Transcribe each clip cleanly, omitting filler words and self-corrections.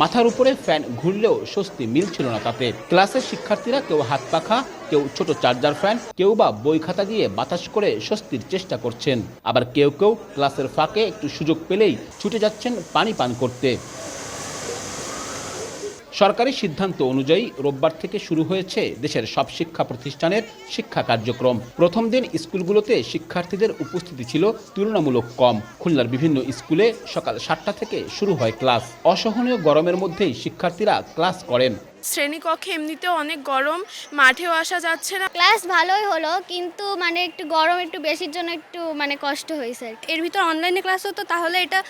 মাথার উপরে ফ্যান ঘুরলেও স্বস্তি মিলছিল না তাতে। ক্লাসের শিক্ষার্থীরা কেউ হাত পাখা, কেউ ছোট চার্জার ফ্যান, কেউ বা বই খাতা দিয়ে বাতাস করে স্বস্তির চেষ্টা করছেন। আবার কেউ কেউ ক্লাসের ফাঁকে একটু সুযোগ পেলেই ছুটে যাচ্ছেন পানি পান করতে। সরকারি সিদ্ধান্ত অনুযায়ী রোববার থেকে শুরু হয়েছে দেশের সব শিক্ষা প্রতিষ্ঠানের শিক্ষা কার্যক্রম। প্রথম দিন স্কুলগুলোতে শিক্ষার্থীদের উপস্থিতি ছিল তুলনামূলক কম। খুলনার বিভিন্ন স্কুলে সকাল 7টা থেকে শুরু হয় ক্লাস। অসহনীয় গরমের মধ্যেই শিক্ষার্থীরা ক্লাস করেন। শ্রেণীকক্ষে এমনিতেও অনেক গরম, মাঠেও আসা যাচ্ছে না। ক্লাস ভালোই হলো, কিন্তু একটু গরম একটু বেশির জন্য একটু কষ্ট হয়েছে। এর ভিতর অনলাইনে ক্লাস হতো তাহলে এটা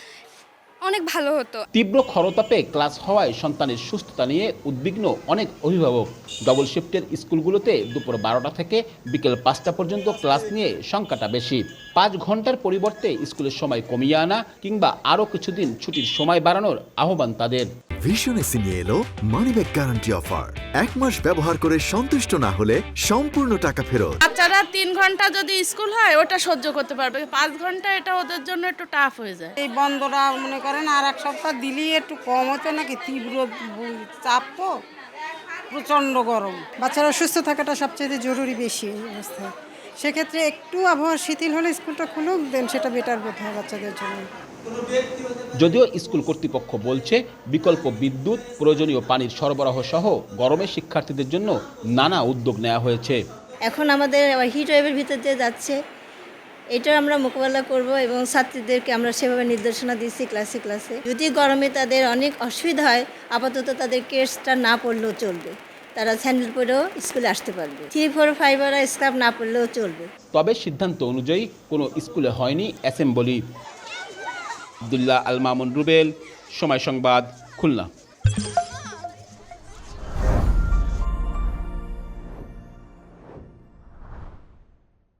অনেক ভালো হতো। তীব্র খরতাপে ক্লাস হওয়ায় সন্তানের সুস্থতা নিয়ে উদ্বিগ্ন অনেক অভিভাবক। ডবল শিফটের স্কুলগুলোতে দুপুর 12টা থেকে বিকেল 5টা পর্যন্ত ক্লাস নিয়ে সংখ্যাটা বেশি। 5 ঘন্টার পরিবর্তে স্কুলের সময় কমিয়ে আনা কিংবা আরও কিছুদিন ছুটির সময় বাড়ানোর আহ্বান তাদের। ভিশন এসি নিয়ে এলো মানিব্যাক গ্যারান্টি অফার। 1 মাস ব্যবহার করে সন্তুষ্ট না হলে সম্পূর্ণ টাকা ফেরত। বাচ্চারা 3 ঘন্টা যদি স্কুল হয় ওটা সহ্য করতে পারবে, 5 ঘন্টা এটা ওদের জন্য একটু টাফ হয়ে যায়। এই বন্ধরা মনে করেন আর এক সপ্তাহ দিলেই একটু কম হতো নাকি, তীব্র চাপ তো, প্রচণ্ড গরম। বাচ্চারা সুস্থ থাকাটা সবচেয়ে জরুরি বেশি অবস্থায়। সেক্ষেত্রে একটু আবহাওয়া শিথিল হলে স্কুলটা খুলুক, দেন সেটা বেটার বোধ হয় বাচ্চাদের জন্য। যদিও স্কুল কর্তৃপক্ষ বলছে বিকল্প বিদ্যুৎ, প্রয়োজনীয় পানির সরবরাহ সহ গরমে শিক্ষার্থীদের জন্য নানা উদ্যোগ নেওয়া হয়েছে। এখন আমাদের হিট ওয়েভের ভিতর দিয়ে যাচ্ছে, এটা আমরা মোকাবেলা করব এবং ছাত্রীদেরকে আমরা সেভাবে নির্দেশনা দিচ্ছি ক্লাসে ক্লাসে। যদি গরমে তাদের অনেক অসুবিধা হয়, আপাতত তাদের কেসটা না পড়লেও চলবে, তারা স্যান্ডেল পরেও স্কুলে আসতে পারবে। 3, 4, 5 ওরা স্কার্ফ না পড়লেও চলবে। তবে সিদ্ধান্ত অনুযায়ী কোনো স্কুলে হয়নি অ্যাসেম্বলি। আব্দুল্লাহ আল মামুন রুবেল, সময় সংবাদ, খুলনা।